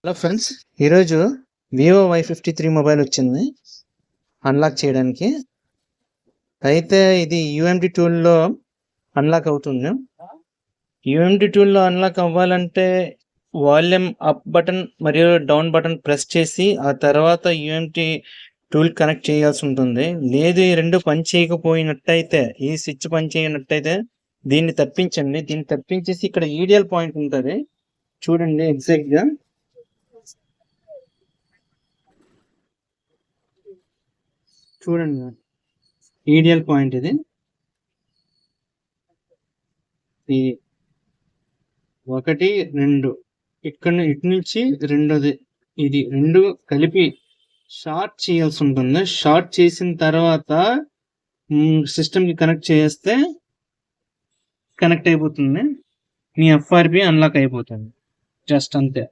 Hello friends, ఈరోజు Vivo Y53 mobile వచ్చింది unlock చేయడానికి. అయితే ఇది యూఎండి టూల్లో అన్లాక్ అవుతుంది. యూఎండి టూల్లో అన్లాక్ అవ్వాలంటే వాల్యూమ్ అప్ బటన్ మరియు డౌన్ బటన్ ప్రెస్ చేసి ఆ తర్వాత యూఎండి టూల్ కనెక్ట్ చేయాల్సి ఉంటుంది. లేదు ఈ రెండు పని చేయకపోయినట్టయితే, ఈ స్విచ్ పని చేయనట్టయితే దీన్ని తప్పించండి. దీన్ని తప్పించేసి ఇక్కడ ఈడియల్ పాయింట్ ఉంటుంది చూడండి, ఎగ్జాక్ట్గా చూడండి, ఈడియల్ పాయింట్ ఇది. ఒకటి రెండు ఇక్కడ ఇటు నుంచి రెండోది, ఇది రెండు కలిపి షార్ట్ చేయాల్సి ఉంటుంది. షార్ట్ చేసిన తర్వాత సిస్టమ్కి కనెక్ట్ చేస్తే కనెక్ట్ అయిపోతుంది, మీ ఎఫ్ఆర్పి అన్లాక్ అయిపోతుంది. జస్ట్ అంతే.